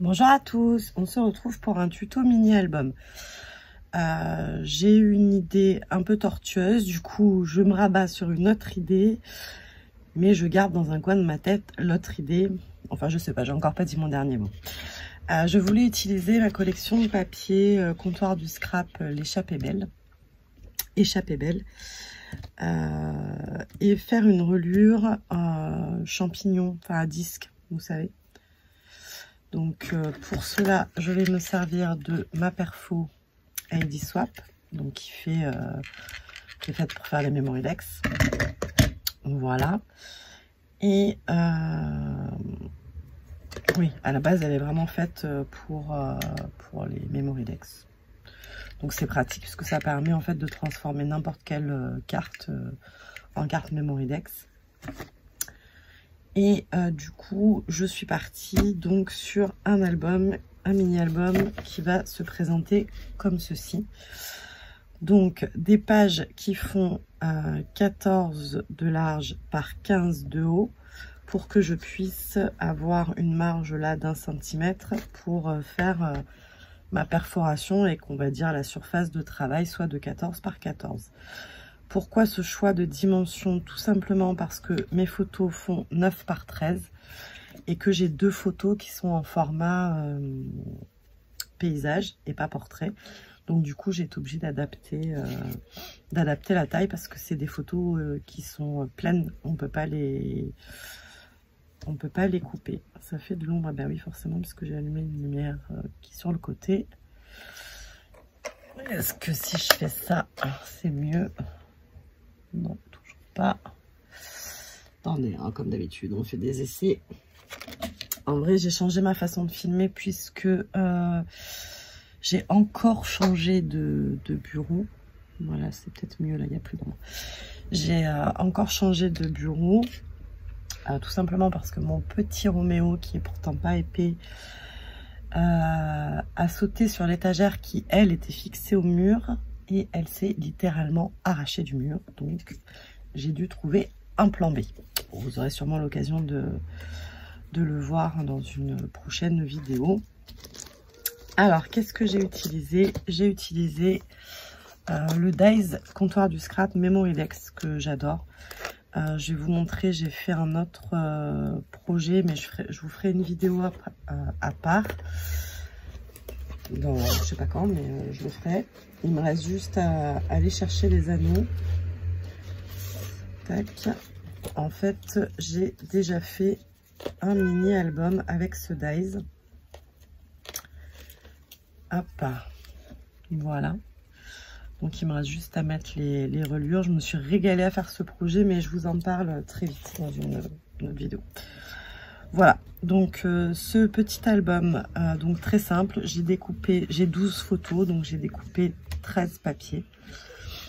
Bonjour à tous, on se retrouve pour un tuto mini-album. J'ai eu une idée un peu tortueuse, du coup je me rabats sur une autre idée, mais je garde dans un coin de ma tête l'autre idée. Enfin je sais pas, j'ai encore pas dit mon dernier mot. Je voulais utiliser ma collection de papier comptoir du scrap, l'échappée belle, et faire une relure champignon, enfin à disque, vous savez. Donc pour cela, je vais me servir de ma perfo ID Swap, donc qui est faite pour faire les Memorydex. Voilà. Et oui, à la base, elle est vraiment faite pour les Memorydex. Donc c'est pratique puisque ça permet en fait de transformer n'importe quelle carte en carte Memorydex. Et du coup, je suis partie donc sur un album, un mini-album qui va se présenter comme ceci. Donc, des pages qui font 14 de large par 15 de haut pour que je puisse avoir une marge là d'1 centimètre pour faire ma perforation et qu'on va dire la surface de travail soit de 14 par 14. Pourquoi ce choix de dimension? Tout simplement parce que mes photos font 9 par 13 et que j'ai deux photos qui sont en format paysage et pas portrait. Donc du coup j'ai été obligée d'adapter la taille parce que c'est des photos qui sont pleines, on peut pas les couper. Ça fait de l'ombre, ben oui forcément parce que j'ai allumé une lumière qui est sur le côté. Est-ce que si je fais ça c'est mieux? Non, toujours pas. Attendez, hein, comme d'habitude, on fait des essais. En vrai, j'ai changé ma façon de filmer puisque j'ai encore changé de bureau. Voilà, c'est peut-être mieux, là, il n'y a plus d'ombre. J'ai encore changé de bureau. Tout simplement parce que mon petit Roméo, qui est pourtant pas épais, a sauté sur l'étagère qui, elle, était fixée au mur. Et elle s'est littéralement arrachée du mur. Donc, j'ai dû trouver un plan B. Vous aurez sûrement l'occasion de le voir dans une prochaine vidéo. Alors, qu'est-ce que j'ai utilisé? J'ai utilisé le Dies comptoir du scrap Memorydex que j'adore. Je vais vous montrer, j'ai fait un autre projet, mais je vous ferai une vidéo à part. Dans, je sais pas quand, mais je le ferai. Il me reste juste à aller chercher les anneaux. Tac. En fait, j'ai déjà fait un mini album avec ce Dies. Hop. Voilà. Donc il me reste juste à mettre les reliures. Je me suis régalée à faire ce projet, mais je vous en parle très vite dans une autre vidéo. Voilà, donc ce petit album, donc très simple, j'ai 12 photos, donc j'ai découpé 13 papiers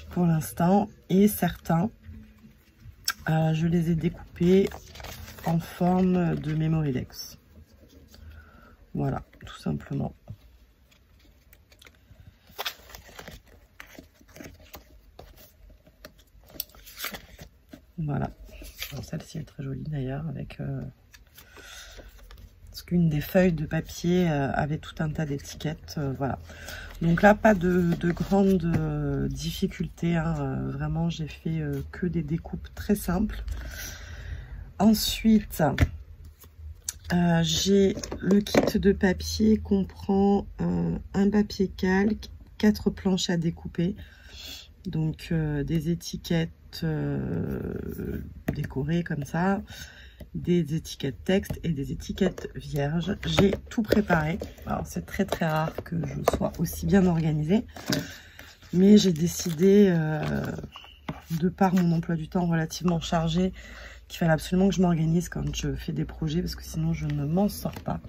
pour l'instant, et certains, je les ai découpés en forme de Memorydex. Voilà, tout simplement. Voilà, celle-ci est très jolie d'ailleurs, avec... parce qu'une des feuilles de papier avait tout un tas d'étiquettes, voilà. Donc là, pas de grande difficulté, hein, vraiment j'ai fait que des découpes très simples. Ensuite, j'ai le kit de papier comprend un papier calque, 4 planches à découper, donc des étiquettes décorées comme ça, des étiquettes texte et des étiquettes vierges. J'ai tout préparé. Alors c'est très rare que je sois aussi bien organisée, mais j'ai décidé de par mon emploi du temps relativement chargé qu'il fallait absolument que je m'organise quand je fais des projets parce que sinon je ne m'en sors pas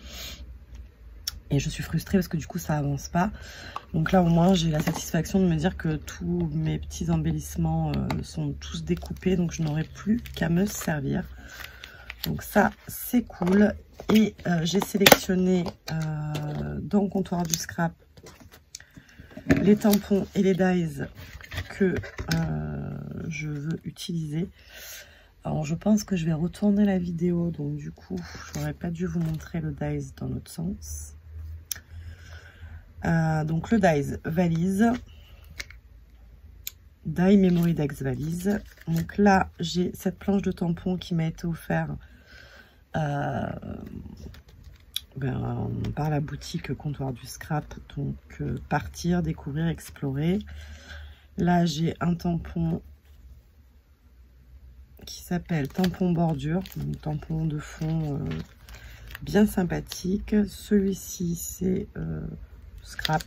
et je suis frustrée parce que du coup ça avance pas. Donc là au moins j'ai la satisfaction de me dire que tous mes petits embellissements sont tous découpés, donc je n'aurai plus qu'à me servir. Donc ça c'est cool. Et j'ai sélectionné dans le comptoir du scrap les tampons et les dies que je veux utiliser. Alors je pense que je vais retourner la vidéo, donc du coup j'aurais pas dû vous montrer le dies dans l'autre sens. Donc le dies valise, die Memory Dex valise. Donc là j'ai cette planche de tampon qui m'a été offerte par la boutique Comptoir du Scrap. Donc partir, découvrir, explorer. Là j'ai un tampon qui s'appelle tampon bordure, un tampon de fond bien sympathique. Celui-ci c'est scrap.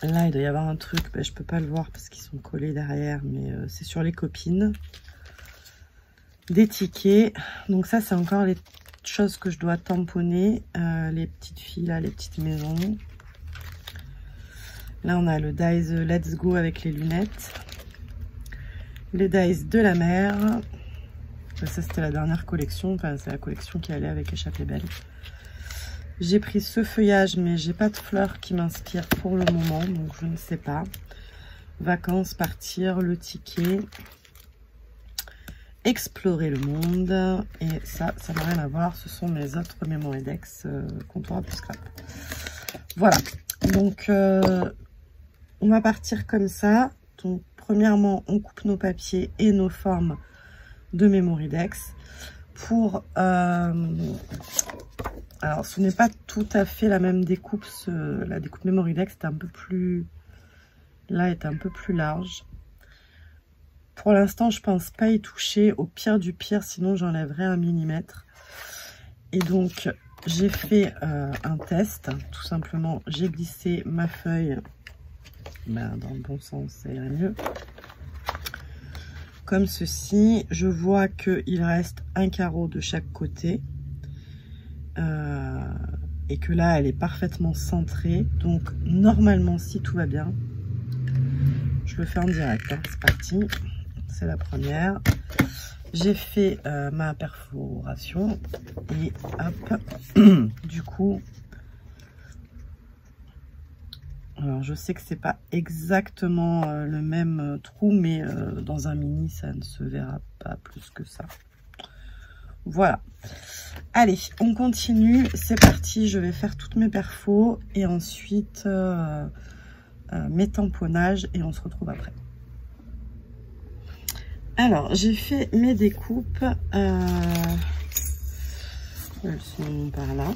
Là il doit y avoir un truc, je peux pas le voir parce qu'ils sont collés derrière, mais c'est sur les copines. Des tickets, donc ça c'est encore les choses que je dois tamponner, les petites filles là, les petites maisons. Là on a le dies Let's Go avec les lunettes. Les dies de la mer, ça c'était la dernière collection, enfin c'est la collection qui allait avec Échappée Belle. J'ai pris ce feuillage mais j'ai pas de fleurs qui m'inspirent pour le moment, donc je ne sais pas. Vacances, partir, le ticket, explorer le monde, et ça n'a rien à voir, ce sont mes autres Memory Dex Comptoir du Scrap. Voilà, donc on va partir comme ça. Donc premièrement, on coupe nos papiers et nos formes de Memory Dex pour... alors, ce n'est pas tout à fait la même découpe. La découpe Memory Dex est un peu plus... Là, est un peu plus large. Pour l'instant, je pense pas y toucher. Au pire du pire, sinon j'enlèverai 1 mm. Et donc, j'ai fait un test. Tout simplement, j'ai glissé ma feuille dans le bon sens, ça irait mieux. Comme ceci, je vois qu'il reste un carreau de chaque côté. Et que là, elle est parfaitement centrée. Donc, normalement, si tout va bien, je le fais en direct. Hein. C'est parti. C'est la première. J'ai fait ma perforation. Et hop. Du coup... Alors, je sais que c'est pas exactement le même trou, mais dans un mini, ça ne se verra pas plus que ça. Voilà. Allez, on continue. C'est parti. Je vais faire toutes mes perfos et ensuite mes tamponnages et on se retrouve après. Alors, j'ai fait mes découpes. Elles sont par là.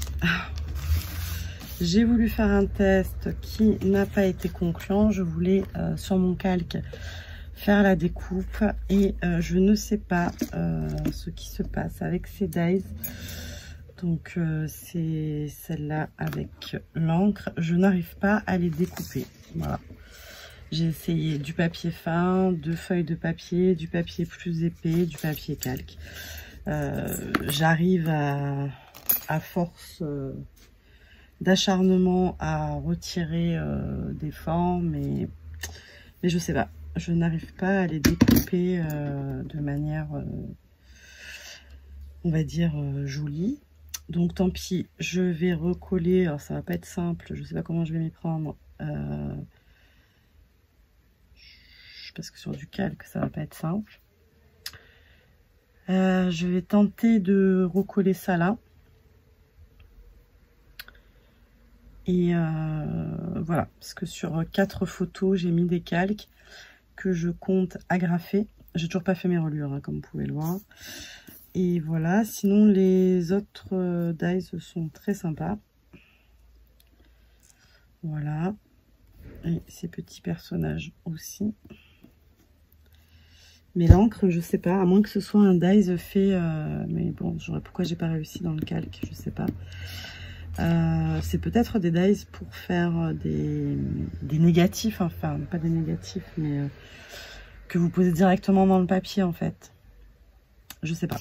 J'ai voulu faire un test qui n'a pas été concluant. Je voulais, sur mon calque, faire la découpe. Et je ne sais pas ce qui se passe avec ces dies. Donc, c'est celle-là avec l'encre. Je n'arrive pas à les découper. Voilà. J'ai essayé du papier fin, 2 feuilles de papier, du papier plus épais, du papier calque. J'arrive à force... d'acharnement à retirer des formes, mais je sais pas, je n'arrive pas à les découper de manière on va dire jolie. Donc tant pis, je vais recoller. Alors ça va pas être simple, je sais pas comment je vais m'y prendre parce que sur du calque ça va pas être simple. Je vais tenter de recoller ça là. Et voilà, parce que sur 4 photos, j'ai mis des calques que je compte agrafer. J'ai toujours pas fait mes reliures, hein, comme vous pouvez le voir. Et voilà, sinon les autres dies sont très sympas. Voilà. Et ces petits personnages aussi. Mais l'encre, je sais pas, à moins que ce soit un dies fait... mais bon, pourquoi j'ai pas réussi dans le calque, je sais pas. C'est peut-être des dies pour faire des négatifs, enfin pas des négatifs, mais que vous posez directement dans le papier en fait. Je sais pas.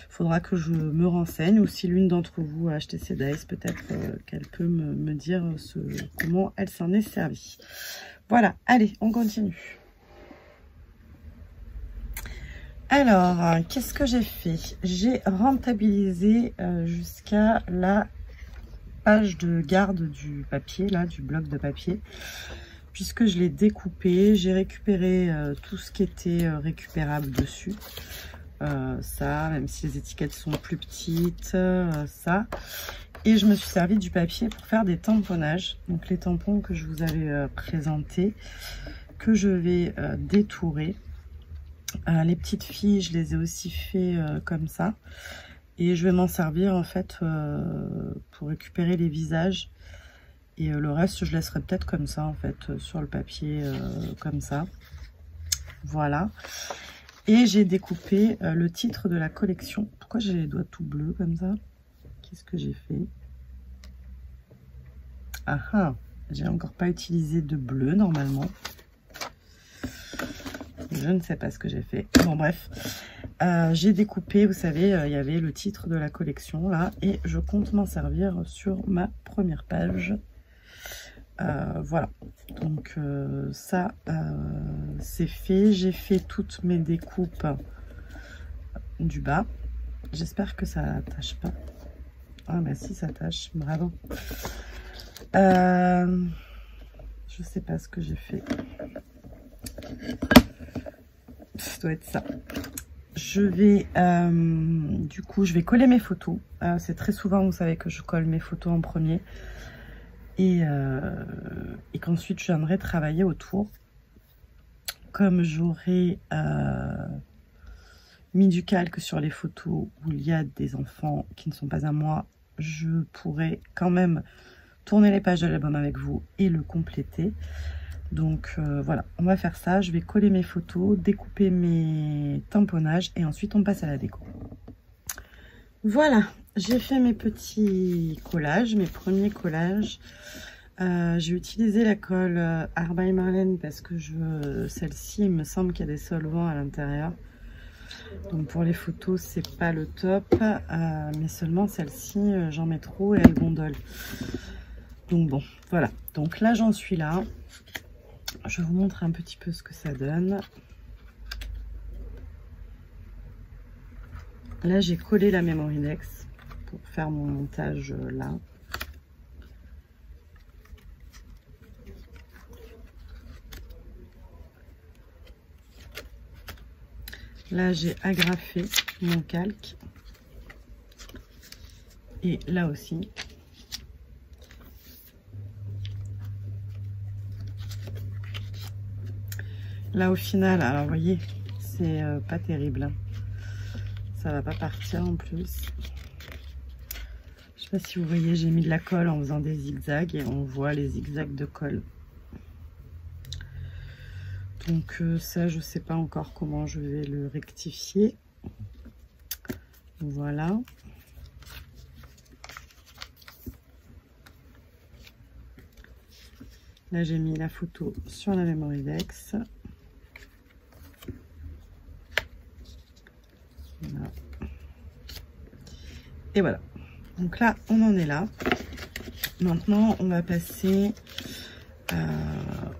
Faudra que je me renseigne, ou si l'une d'entre vous a acheté ces dies, peut-être qu'elle peut me dire comment elle s'en est servie. Voilà, allez, on continue. Alors, qu'est-ce que j'ai fait? J'ai rentabilisé jusqu'à la page de garde du papier, là, du bloc de papier, puisque je l'ai découpé, j'ai récupéré tout ce qui était récupérable dessus. Ça, même si les étiquettes sont plus petites, ça. Et je me suis servi du papier pour faire des tamponnages. Donc les tampons que je vous avais présentés, que je vais détourer. Les petites filles, je les ai aussi fait comme ça. Et je vais m'en servir en fait pour récupérer les visages. Et le reste, je laisserai peut-être comme ça en fait, sur le papier, comme ça. Voilà. Et j'ai découpé le titre de la collection. Pourquoi j'ai les doigts tout bleus comme ça? Qu'est-ce que j'ai fait? Ah ah, j'ai encore pas utilisé de bleu normalement. Je ne sais pas ce que j'ai fait. Bon bref, j'ai découpé, vous savez, il y avait le titre de la collection là. Et je compte m'en servir sur ma première page. Voilà, donc ça c'est fait. J'ai fait toutes mes découpes du bas. J'espère que ça n'attache pas. Ah bah si, ça tâche, bravo. Je sais pas ce que j'ai fait. Ça doit être ça. Je vais du coup je vais coller mes photos. C'est très souvent, vous savez, que je colle mes photos en premier et qu'ensuite je viendrai travailler autour. Comme j'aurai mis du calque sur les photos où il y a des enfants qui ne sont pas à moi, je pourrai quand même tourner les pages de l'album avec vous et le compléter. Donc voilà, on va faire ça. Je vais coller mes photos, découper mes tamponnages et ensuite on passe à la déco. Voilà, j'ai fait mes petits collages, mes premiers collages. J'ai utilisé la colle Art by Marlene parce que celle-ci, il me semble qu'il y a des solvants à l'intérieur. Donc pour les photos, c'est pas le top, mais seulement celle-ci, j'en mets trop et elle gondole. Donc bon, voilà. Donc là, j'en suis là. Je vous montre un petit peu ce que ça donne. Là, j'ai collé la Memorydex pour faire mon montage là. Là, j'ai agrafé mon calque. Et là aussi. Là, au final, alors vous voyez, c'est pas terrible. Ça va pas partir en plus. Je sais pas si vous voyez, j'ai mis de la colle en faisant des zigzags et on voit les zigzags de colle. Donc ça, je sais pas encore comment je vais le rectifier. Voilà. Là, j'ai mis la photo sur la Memorydex. Voilà. Et voilà. Donc là, on en est là. Maintenant, on va passer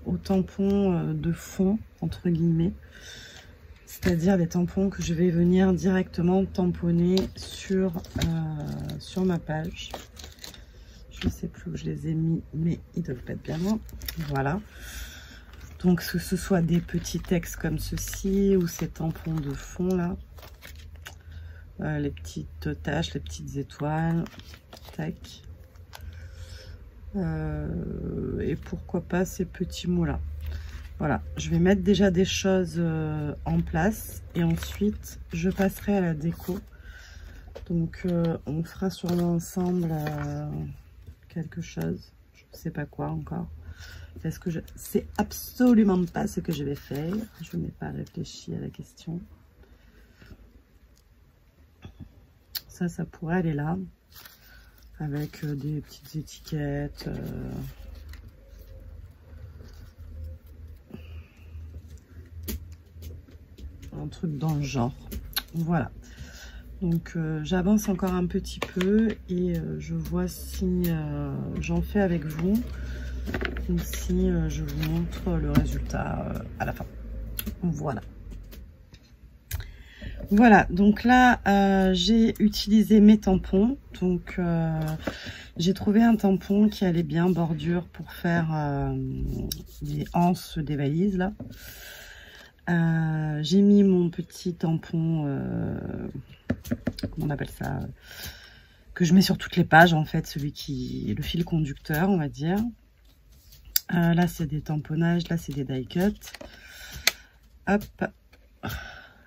aux tampons de fond, entre guillemets. C'est-à-dire des tampons que je vais venir directement tamponner sur ma page. Je ne sais plus où je les ai mis, mais ils doivent pas être bien loin. Voilà. Donc, que ce soit des petits textes comme ceci ou ces tampons de fond là. Les petites taches, les petites étoiles. Tac. Et pourquoi pas ces petits mots là. Voilà. Je vais mettre déjà des choses en place. Et ensuite, je passerai à la déco. Donc, on fera sûrement ensemble... quelque chose, je ne sais pas quoi encore, parce que je sais absolument pas ce que je vais faire, je n'ai pas réfléchi à la question. Ça pourrait aller là, avec des petites étiquettes, un truc dans le genre, voilà. Donc j'avance encore un petit peu et je vois si j'en fais avec vous ou si je vous montre le résultat à la fin. Voilà. Voilà, donc là, j'ai utilisé mes tampons. Donc, j'ai trouvé un tampon qui allait bien, bordure, pour faire les anses des valises, là. J'ai mis mon petit tampon, comment on appelle ça, que je mets sur toutes les pages, en fait, celui qui est le fil conducteur, on va dire. Là, c'est des tamponnages, là, c'est des die cuts. Hop.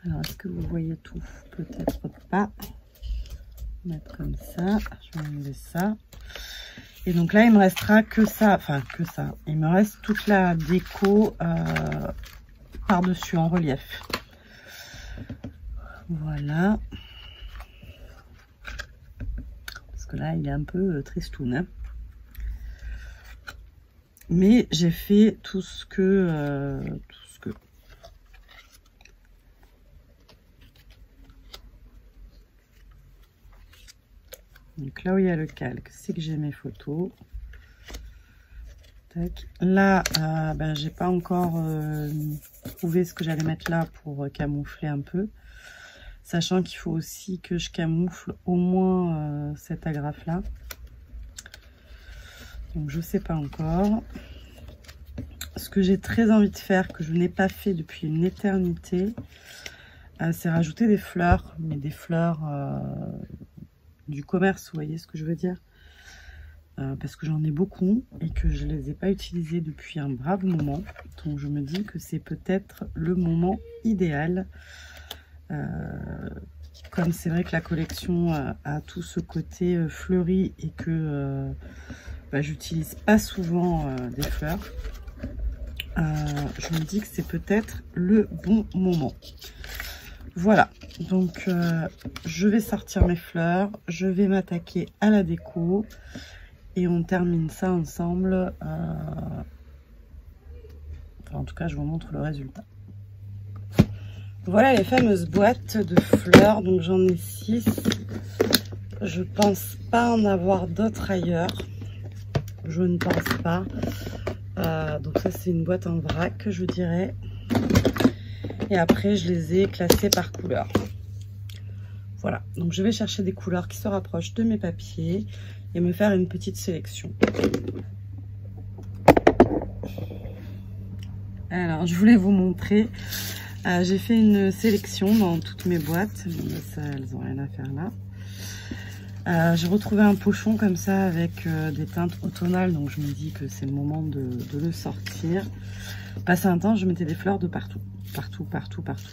Alors, est-ce que vous voyez tout? Peut-être pas. Mettre comme ça. Je vais enlever ça. Et donc là, il me restera que ça. Enfin, que ça. Il me reste toute la déco par-dessus en relief. Voilà. Parce que là, il est un peu tristoun, hein. Mais j'ai fait tout ce que... Donc là où il y a le calque, c'est que j'ai mes photos. Tac. Là, ben, j'ai pas encore trouvé ce que j'allais mettre là pour camoufler un peu. Sachant qu'il faut aussi que je camoufle au moins cette agrafe là. Donc je sais pas encore. Ce que j'ai très envie de faire, que je n'ai pas fait depuis une éternité, c'est rajouter des fleurs. Mais des fleurs... du commerce, vous voyez ce que je veux dire, parce que j'en ai beaucoup et que je les ai pas utilisés depuis un brave moment, donc je me dis que c'est peut-être le moment idéal, comme c'est vrai que la collection a tout ce côté fleuri et que j'utilise pas souvent des fleurs, je me dis que c'est peut-être le bon moment. Voilà, donc je vais sortir mes fleurs, je vais m'attaquer à la déco et on termine ça ensemble. Enfin, en tout cas, je vous montre le résultat. Voilà les fameuses boîtes de fleurs, donc j'en ai 6. Je pense pas en avoir d'autres ailleurs, je ne pense pas. Donc ça c'est une boîte en vrac, je dirais. Et après, je les ai classés par couleur. Voilà, donc je vais chercher des couleurs qui se rapprochent de mes papiers et me faire une petite sélection. Alors, je voulais vous montrer. J'ai fait une sélection dans toutes mes boîtes. Mais ça, elles n'ont rien à faire là. J'ai retrouvé un pochon comme ça avec des teintes automnales. Donc, je me dis que c'est le moment de le sortir. Passé un temps, je mettais des fleurs de partout. Partout,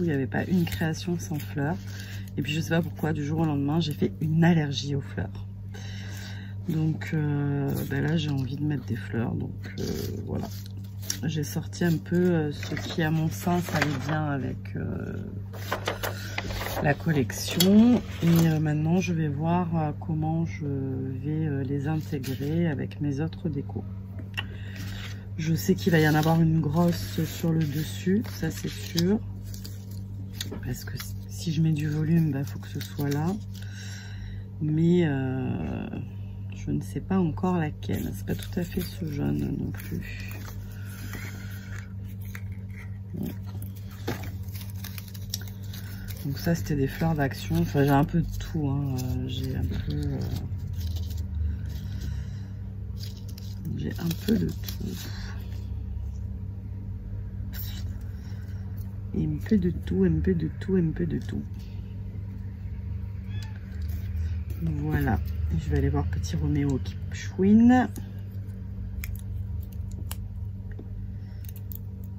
il n'y avait pas une création sans fleurs. Et puis je sais pas pourquoi, du jour au lendemain, j'ai fait une allergie aux fleurs. Donc là, j'ai envie de mettre des fleurs. Donc voilà. J'ai sorti un peu ce qui, à mon sens, allait bien avec la collection. Et maintenant, je vais voir comment je vais les intégrer avec mes autres décos. Je sais qu'il va y en avoir une grosse sur le dessus, ça c'est sûr. Parce que si je mets du volume, il faut que ce soit là. Mais je ne sais pas encore laquelle. C'est pas tout à fait ce jaune non plus. Donc ça c'était des fleurs d'action. Enfin j'ai un peu de tout, hein. J'ai un peu de tout. Et un peu de tout, un peu de tout, un peu de tout. Voilà. Je vais aller voir Petit Roméo qui chouine.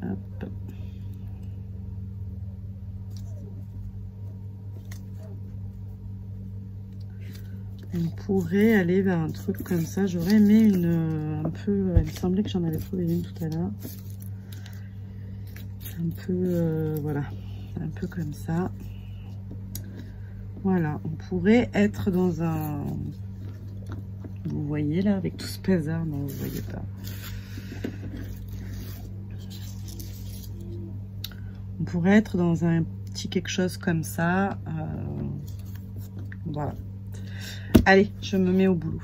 Hop. On pourrait aller vers un truc comme ça. J'aurais aimé un peu... il me semblait que j'en avais trouvé une tout à l'heure. Un peu, voilà, un peu comme ça. Voilà, on pourrait être dans un... Vous voyez là, avec tout ce bazar? Non, vous voyez pas. On pourrait être dans un petit quelque chose comme ça. Voilà. Allez, je me mets au boulot.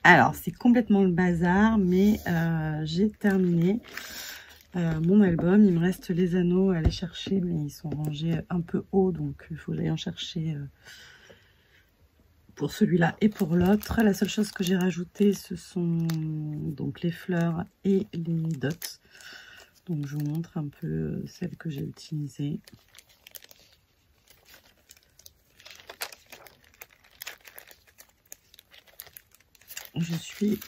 Alors, c'est complètement le bazar, mais j'ai terminé. mon album. Il me reste les anneaux à aller chercher, mais ils sont rangés un peu haut, donc il faut que j'aille en chercher pour celui-là et pour l'autre. La seule chose que j'ai rajouté, ce sont donc les fleurs et les dots. Donc je vous montre un peu celles que j'ai utilisées. Je suis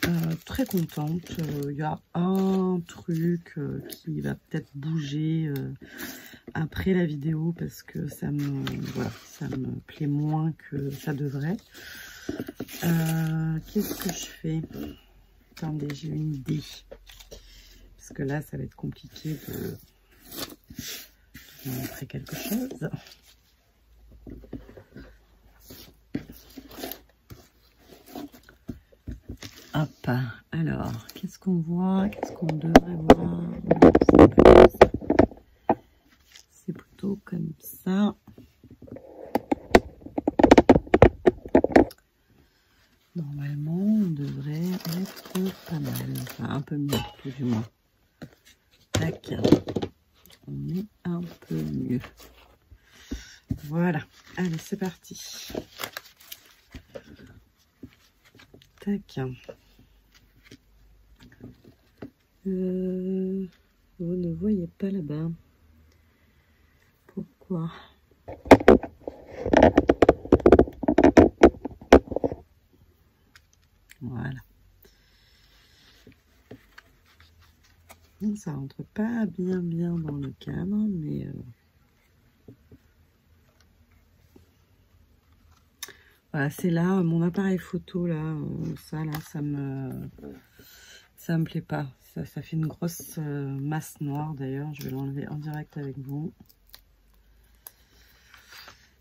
très contente. Il y a un truc qui va peut-être bouger après la vidéo parce que ça me plaît moins que ça devrait. Qu'est-ce que je fais? Attendez, j'ai une idée. Parce que là, ça va être compliqué de vous montrer quelque chose. Hop, alors, qu'est-ce qu'on voit? Qu'est-ce qu'on devrait voir? C'est plutôt comme ça. Normalement, on devrait être pas mal. Enfin, un peu mieux, tout du moins. Tac. On est un peu mieux. Voilà. Allez, c'est parti. Tac. Vous ne voyez pas là-bas. Pourquoi? Voilà. Ça rentre pas bien dans le cadre, mais voilà, c'est là mon appareil photo là, ça me plaît pas. Ça fait une grosse masse noire d'ailleurs. Je vais l'enlever en direct avec vous.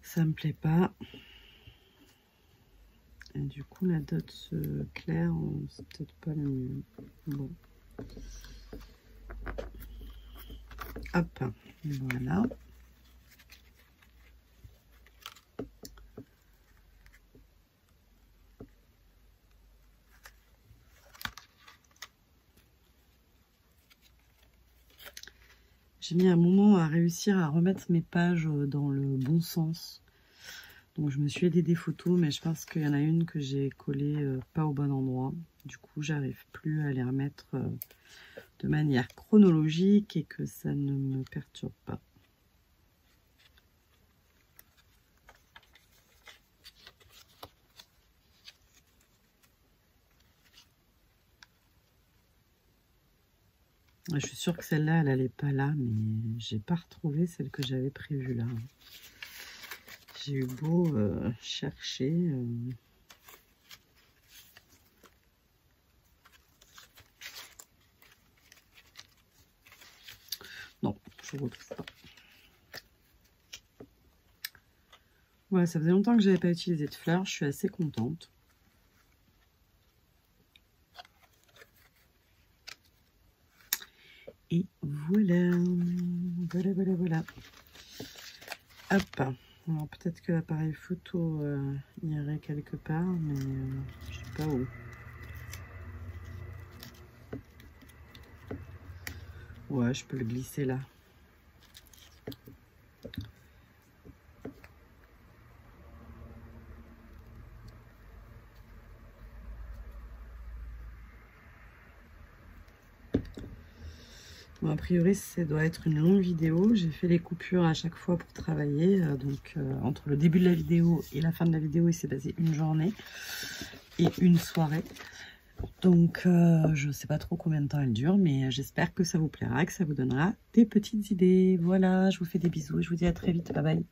Ça me plaît pas. Et du coup la dot claire, c'est peut-être pas le mieux. Bon. Hop, voilà. J'ai mis un moment à réussir à remettre mes pages dans le bon sens. Donc je me suis aidée des photos, mais je pense qu'il y en a une que j'ai collée pas au bon endroit. Du coup, j'arrive plus à les remettre de manière chronologique et que ça ne me perturbe pas. Je suis sûre que celle-là, elle n'allait pas là, mais j'ai pas retrouvé celle que j'avais prévue là. J'ai eu beau chercher. Non, je ne retrouve pas. Voilà, ça faisait longtemps que je n'avais pas utilisé de fleurs. Je suis assez contente. Et voilà. Voilà. Hop. Alors peut-être que l'appareil photo irait quelque part, mais je sais pas où. Ouais, je peux le glisser là. Bon, a priori, ça doit être une longue vidéo. J'ai fait les coupures à chaque fois pour travailler. Donc, entre le début de la vidéo et la fin de la vidéo, il s'est passé une journée et une soirée. Donc, je ne sais pas trop combien de temps elle dure, mais j'espère que ça vous plaira, que ça vous donnera des petites idées. Voilà, je vous fais des bisous et je vous dis à très vite. Bye bye.